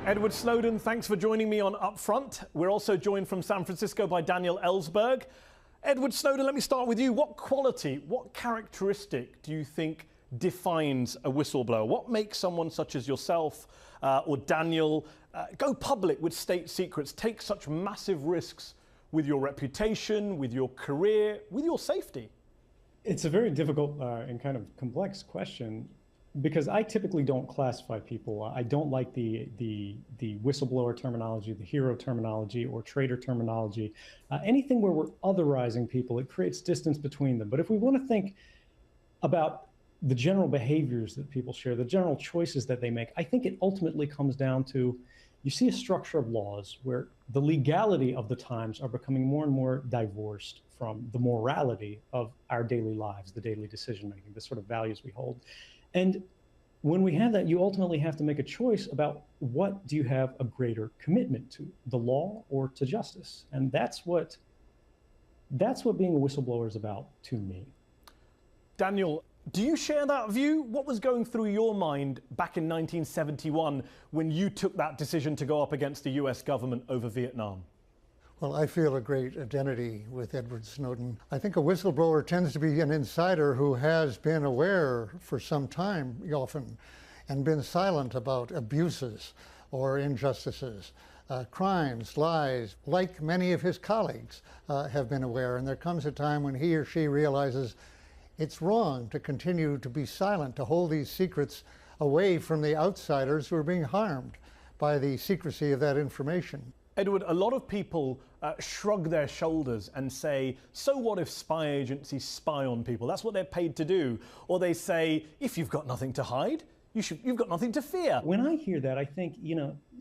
Edward Snowden, thanks for joining me on Upfront. We're also joined from San Francisco by Daniel Ellsberg. Edward Snowden, let me start with you. What quality, what characteristic do you think defines a whistleblower? What makes someone such as yourself or Daniel go public with state secrets, take such massive risks with your reputation, with your career, with your safety? It's a very difficult and kind of complex question, because I typically don't classify people. I don't like the whistleblower terminology, the hero terminology, or traitor terminology. Anything where we're otherizing people, it creates distance between them. But if we want to think about the general behaviors that people share, the general choices that they make, I think it ultimately comes down to, you see a structure of laws where the legality of the times are becoming more and more divorced from the morality of our daily lives, the daily decision making, the sort of values we hold. And when we have that, you ultimately have to make a choice about what do you have a greater commitment to, the law or to justice. And that's what being a whistleblower is about to me. Daniel, do you share that view? What was going through your mind back in 1971 when you took that decision to go up against the US government over Vietnam? Well, I feel a great identity with Edward Snowden. I think a whistleblower tends to be an insider who has been aware for some time, often, and been silent about abuses or injustices, crimes, lies, like many of his colleagues have been aware. And there comes a time when he or she realizes it's wrong to continue to be silent, to hold these secrets away from the outsiders who are being harmed by the secrecy of that information. Edward, a lot of people shrug their shoulders and say, so what if spy agencies spy on people? That's what they're paid to do. Or they say, if you've got nothing to hide, you've got nothing to fear. When I hear that, I think,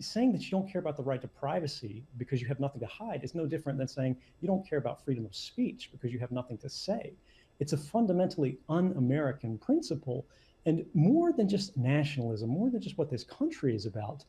saying that you don't care about the right to privacy because you have nothing to hide is no different than saying you don't care about freedom of speech because you have nothing to say. It's a fundamentally un-American principle. And more than just nationalism, more than just what this country is about,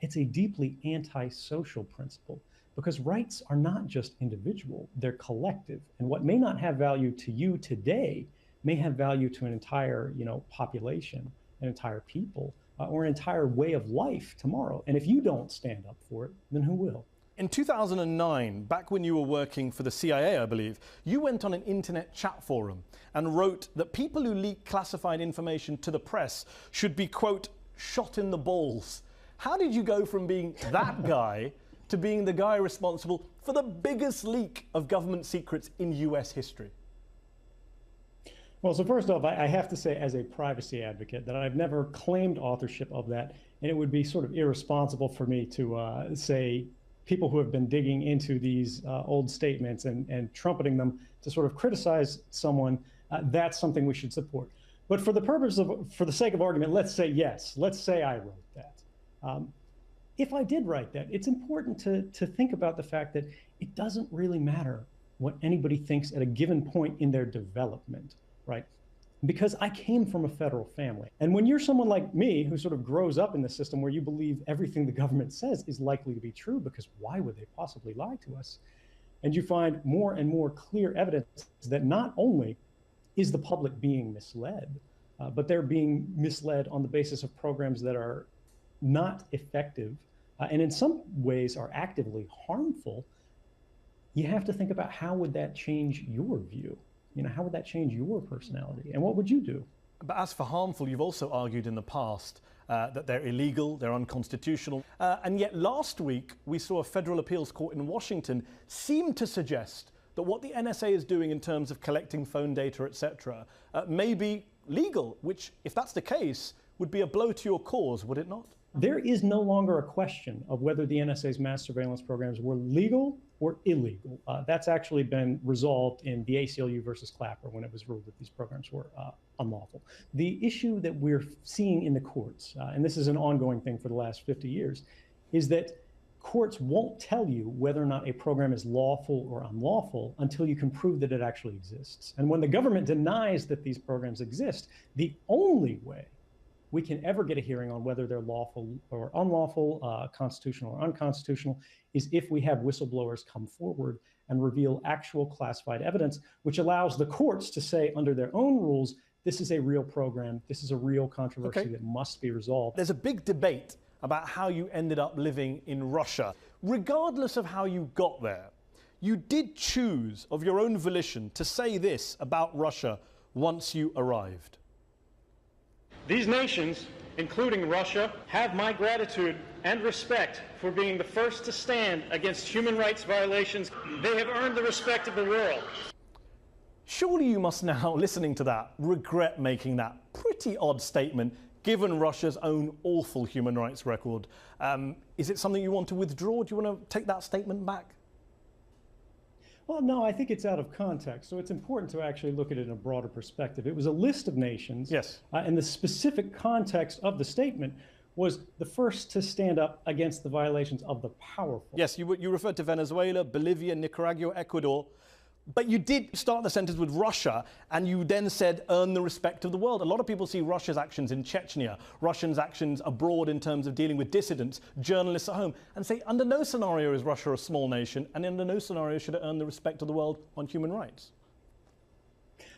it's a deeply anti-social principle, because rights are not just individual, they're collective. And what may not have value to you today may have value to an entire population, an entire people, or an entire way of life tomorrow. And if you don't stand up for it, then who will? In 2009, back when you were working for the CIA, I believe, you went on an internet chat forum and wrote that people who leak classified information to the press should be, quote, shot in the balls. How did you go from being that guy to being the guy responsible for the biggest leak of government secrets in US history? Well, so first off, I have to say, as a privacy advocate, that I've never claimed authorship of that, and it would be sort of irresponsible for me to say people who have been digging into these old statements and trumpeting them to sort of criticize someone, that's something we should support. But for the sake of argument, let's say yes. Let's say I wrote that. If I did write that, it's important to think about the fact that it doesn't really matter what anybody thinks at a given point in their development, right? Because I came from a federal family. And when you're someone like me who sort of grows up in the system where you believe everything the government says is likely to be true, because why would they possibly lie to us? And you find more and more clear evidence that not only is the public being misled, but they're being misled on the basis of programs that are not effective, and in some ways are actively harmful. You have to think about, how would that change your view? How would that change your personality? And what would you do? But as for harmful, you've also argued in the past that they're illegal, they're unconstitutional. And yet last week, we saw a federal appeals court in Washington seem to suggest that what the NSA is doing in terms of collecting phone data, etc., may be legal, which, if that's the case, would be a blow to your cause, would it not? There is no longer a question of whether the NSA's mass surveillance programs were legal or illegal. That's actually been resolved in the ACLU versus Clapper when it was ruled that these programs were unlawful. The issue that we're seeing in the courts, and this is an ongoing thing for the last 50 years, is that courts won't tell you whether or not a program is lawful or unlawful until you can prove that it actually exists. And when the government denies that these programs exist, the only way we can ever get a hearing on whether they're lawful or unlawful, constitutional or unconstitutional, is if we have whistleblowers come forward and reveal actual classified evidence, which allows the courts to say under their own rules, this is a real program, this is a real controversy that must be resolved. There's a big debate about how you ended up living in Russia. Regardless of how you got there, you did choose of your own volition to say this about Russia once you arrived. These nations, including Russia, have my gratitude and respect for being the first to stand against human rights violations. They have earned the respect of the world. Surely you must now, listening to that, regret making that pretty odd statement, given Russia's own awful human rights record. Is it something you want to withdraw? Do you want to take that statement back? Well, no, I think it's out of context. So it's important to actually look at it in a broader perspective. It was a list of nations. Yes. And the specific context of the statement was the first to stand up against the violations of the powerful. Yes, you referred to Venezuela, Bolivia, Nicaragua, Ecuador. But you did start the sentence with Russia, and you then said, earn the respect of the world. A lot of people see Russia's actions in Chechnya, Russia's actions abroad in terms of dealing with dissidents, journalists at home, and say, under no scenario is Russia a small nation, and under no scenario should it earn the respect of the world on human rights.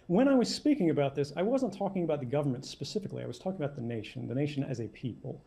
When I was speaking about this, I wasn't talking about the government specifically. I was talking about the nation as a people.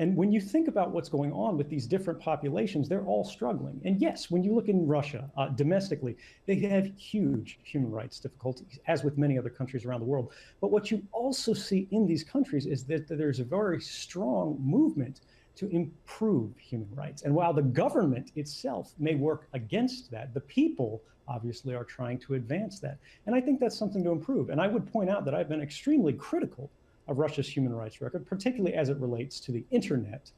And when you think about what's going on with these different populations, they're all struggling. And yes, when you look in Russia domestically, they have huge human rights difficulties, as with many other countries around the world. But what you also see in these countries is that there's a very strong movement to improve human rights. And while the government itself may work against that, the people obviously are trying to advance that. And I think that's something to improve. And I would point out that I've been extremely critical of Russia's human rights record, particularly as it relates to the internet,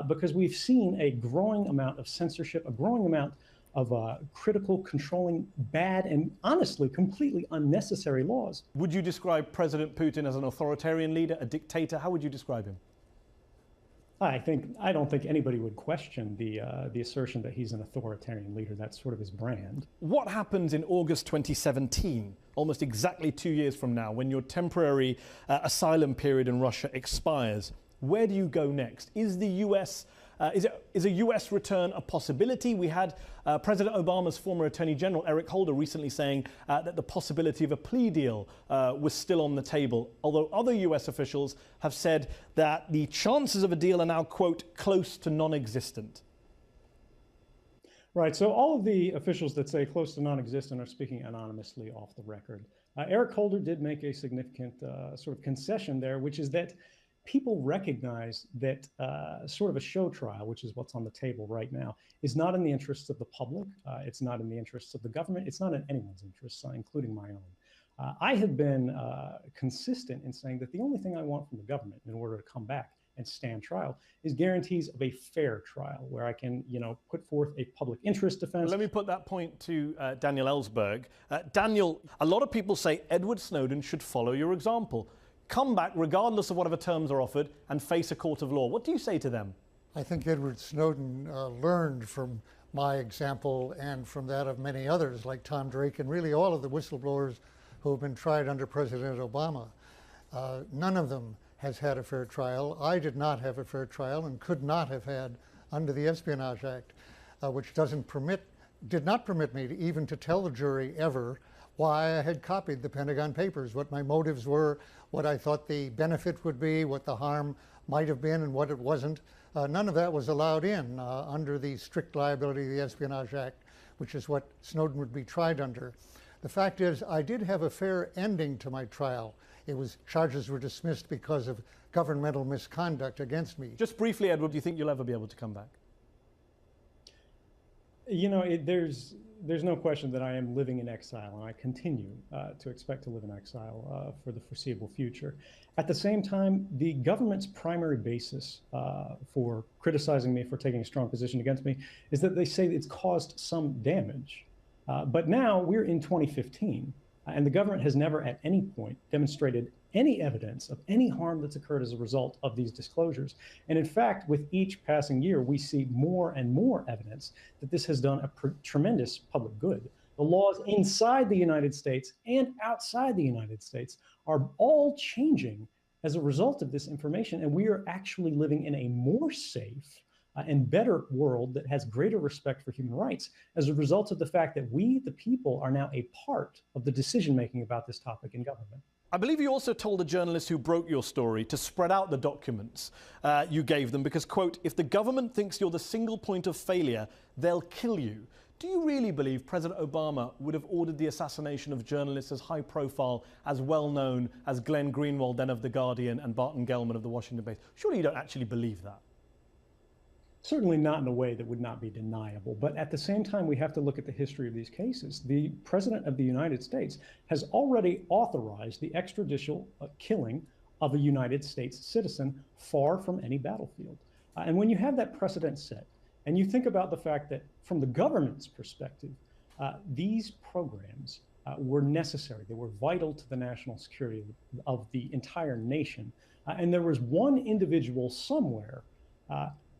because we've seen a growing amount of censorship, a growing amount of critical, controlling, bad, and honestly, completely unnecessary laws. Would you describe President Putin as an authoritarian leader, a dictator? How would you describe him? I don't think anybody would question the assertion that he's an authoritarian leader. That's sort of his brand. What happens in August 2017, almost exactly 2 years from now, when your temporary asylum period in Russia expires? Where do you go next? Is the US, is a US return a possibility? We had President Obama's former Attorney General, Eric Holder, recently saying that the possibility of a plea deal was still on the table, although other US officials have said that the chances of a deal are now, quote, close to non-existent. Right, so all of the officials that say close to non-existent are speaking anonymously off the record. Eric Holder did make a significant sort of concession there, which is that people recognize that sort of a show trial, which is what's on the table right now, is not in the interests of the public. It's not in the interests of the government. It's not in anyone's interests, including my own. I have been consistent in saying that the only thing I want from the government in order to come back and stand trial is guarantees of a fair trial where I can, put forth a public interest defense. Let me put that point to Daniel Ellsberg. Daniel, a lot of people say Edward Snowden should follow your example. Come back regardless of whatever terms are offered and face a court of law. What do you say to them? I think Edward Snowden learned from my example and from that of many others like Tom Drake and really all of the whistleblowers who have been tried under President Obama. None of them has had a fair trial. I did not have a fair trial and could not have had under the Espionage Act, which did not permit me even to tell the jury ever why I had copied the Pentagon Papers, what my motives were, what I thought the benefit would be, what the harm might have been and what it wasn't. None of that was allowed in under the strict liability of the Espionage Act, which is what Snowden would be tried under. The fact is, I did have a fair ending to my trial. Charges were dismissed because of governmental misconduct against me. Just briefly, Edward, do you think you'll ever be able to come back? There's no question that I am living in exile, and I continue to expect to live in exile for the foreseeable future. At the same time, the government's primary basis for criticizing me for taking a strong position against me is that they say it's caused some damage. But now we're in 2015. And the government has never at any point demonstrated any evidence of any harm that's occurred as a result of these disclosures. And in fact, with each passing year, we see more and more evidence that this has done a tremendous public good. The laws inside the United States and outside the United States are all changing as a result of this information. And we are actually living in a more safe and better world that has greater respect for human rights as a result of the fact that we, the people, are now a part of the decision-making about this topic in government. I believe you also told the journalists who broke your story to spread out the documents you gave them because, quote, if the government thinks you're the single point of failure, they'll kill you. Do you really believe President Obama would have ordered the assassination of journalists as high profile, as well known as Glenn Greenwald, then of The Guardian, and Barton Gellman of the Washington Post? Surely you don't actually believe that. Certainly not in a way that would not be deniable. But at the same time, we have to look at the history of these cases. The President of the United States has already authorized the extrajudicial killing of a United States citizen far from any battlefield. And when you have that precedent set, and you think about the fact that from the government's perspective, these programs were necessary. They were vital to the national security of the entire nation. And there was one individual somewhere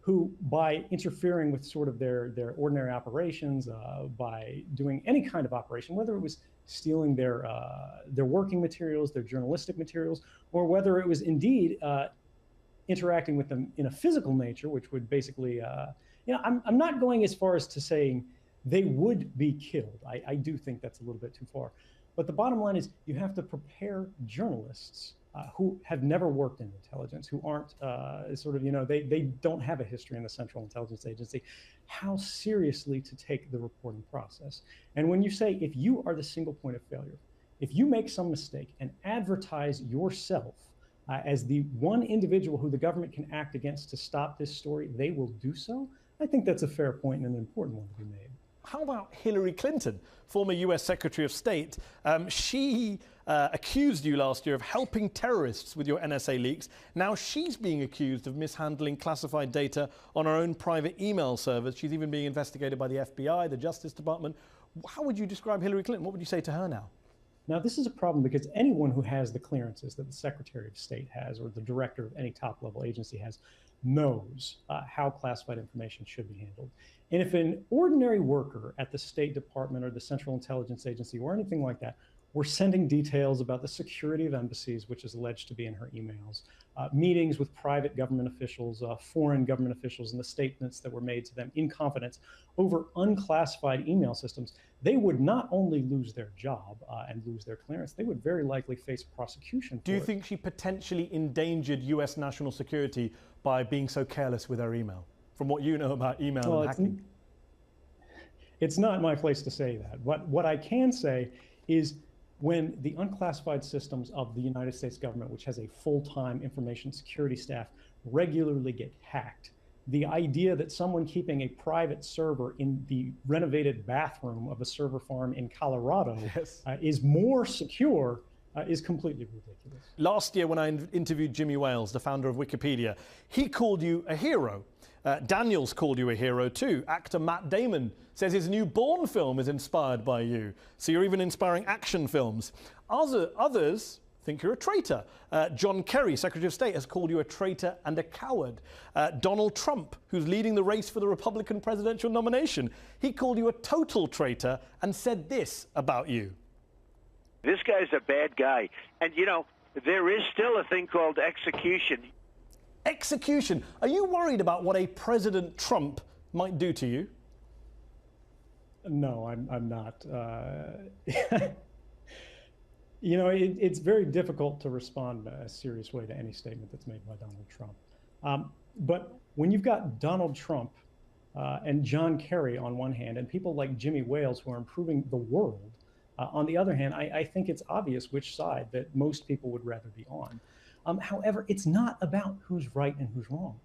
who, by interfering with sort of their ordinary operations, by doing any kind of operation, whether it was stealing their working materials, their journalistic materials, or whether it was indeed interacting with them in a physical nature, which would basically, I'm not going as far as to saying they would be killed. I do think that's a little bit too far. But the bottom line is you have to prepare journalists who have never worked in intelligence, who aren't they don't have a history in the Central Intelligence Agency, how seriously to take the reporting process. And when you say, if you are the single point of failure, if you make some mistake and advertise yourself as the one individual who the government can act against to stop this story, they will do so. I think that's a fair point and an important one to be made. How about Hillary Clinton, former US Secretary of State? She accused you last year of helping terrorists with your NSA leaks. Now she's being accused of mishandling classified data on her own private email servers. She's even being investigated by the FBI, the Justice Department. How would you describe Hillary Clinton? What would you say to her now? Now, this is a problem because anyone who has the clearances that the Secretary of State has or the director of any top-level agency has knows how classified information should be handled. And if an ordinary worker at the State Department or the Central Intelligence Agency or anything like that were sending details about the security of embassies, which is alleged to be in her emails, meetings with private government officials, foreign government officials, and the statements that were made to them in confidence over unclassified email systems, they would not only lose their job and lose their clearance, they would very likely face prosecution. Do you think she potentially endangered US national security by being so careless with her email? From what you know about email and hacking? It's not my place to say that. What I can say is when the unclassified systems of the United States government, which has a full-time information security staff, regularly get hacked, the idea that someone keeping a private server in the renovated bathroom of a server farm in Colorado is more secure is completely ridiculous. Last year when I interviewed Jimmy Wales, the founder of Wikipedia, he called you a hero. Daniels called you a hero too. Actor Matt Damon says his new Bourne film is inspired by you. So you're even inspiring action films. Others think you're a traitor. John Kerry, Secretary of State, has called you a traitor and a coward. Donald Trump, who's leading the race for the Republican presidential nomination, he called you a total traitor and said this about you. This guy's a bad guy. And, you know, there is still a thing called execution. Execution. Are you worried about what a President Trump might do to you? No, I'm not. You know, it's very difficult to respond in a serious way to any statement that's made by Donald Trump. But when you've got Donald Trump and John Kerry on one hand, and people like Jimmy Wales who are improving the world, on the other hand, I think it's obvious which side that most people would rather be on. However, it's not about who's right and who's wrong.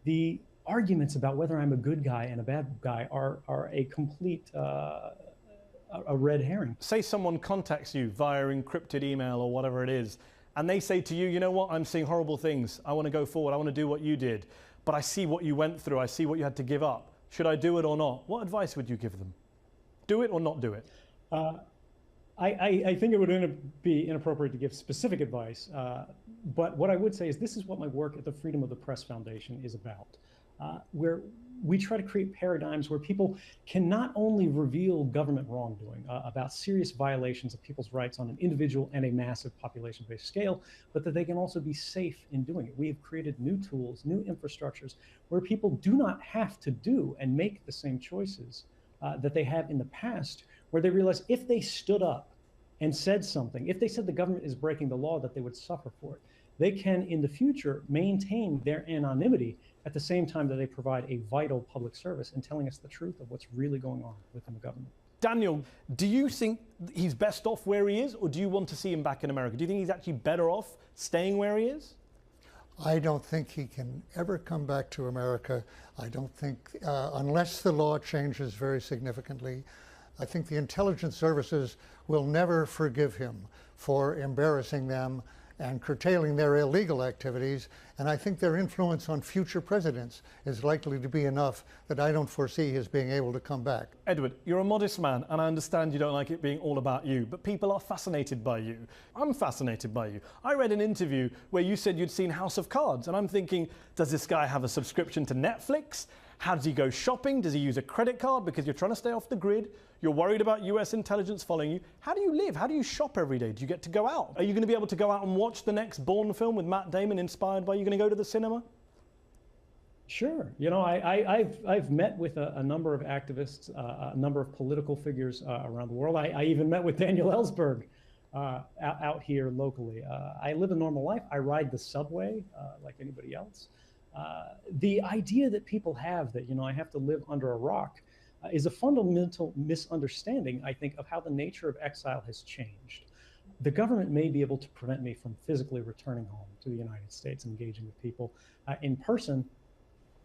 The arguments about whether I'm a good guy and a bad guy are a complete a red herring. Say someone contacts you via encrypted email or whatever it is, and they say to you, you know what, I'm seeing horrible things. I want to go forward. I want to do what you did. But I see what you went through. I see what you had to give up. Should I do it or not? What advice would you give them? Do it or not do it? I think it would be inappropriate to give specific advice, but what I would say is this is what my work at the Freedom of the Press Foundation is about, where we try to create paradigms where people can not only reveal government wrongdoing about serious violations of people's rights on an individual and a massive population-based scale, but that they can also be safe in doing it. We have created new tools, new infrastructures, where people do not have to do and make the same choices that they have in the past, where they realize if they stood up and said something, if they said the government is breaking the law, that they would suffer for it, they can in the future maintain their anonymity at the same time that they provide a vital public service in telling us the truth of what's really going on within the government. Daniel, do you think he's best off where he is, or do you want to see him back in America? Do you think he's actually better off staying where he is? I don't think he can ever come back to America. I don't think, unless the law changes very significantly, I think the intelligence services will never forgive him for embarrassing them and curtailing their illegal activities. And I think their influence on future presidents is likely to be enough that I don't foresee his being able to come back. Edward, you're a modest man, and I understand you don't like it being all about you, but people are fascinated by you. I'm fascinated by you. I read an interview where you said you'd seen House of Cards, and I'm thinking, does this guy have a subscription to Netflix? How does he go shopping? Does he use a credit card? Because you're trying to stay off the grid. You're worried about US intelligence following you. How do you live? How do you shop every day? Do you get to go out? Are you going to be able to go out and watch the next Bourne film with Matt Damon inspired by you? Going to go to the cinema? Sure. You know, I've met with a number of activists, a number of political figures around the world. I even met with Daniel Ellsberg out here locally. I live a normal life. I ride the subway like anybody else. The idea that people have that, you know, I have to live under a rock is a fundamental misunderstanding, I think, of how the nature of exile has changed. The government may be able to prevent me from physically returning home to the United States, engaging with people in person,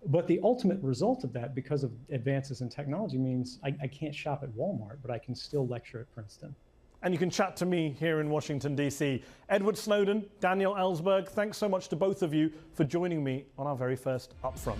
but the ultimate result of that, because of advances in technology, means I can't shop at Walmart, but I can still lecture at Princeton. And you can chat to me here in Washington, D.C. Edward Snowden, Daniel Ellsberg, thanks so much to both of you for joining me on our very first Upfront.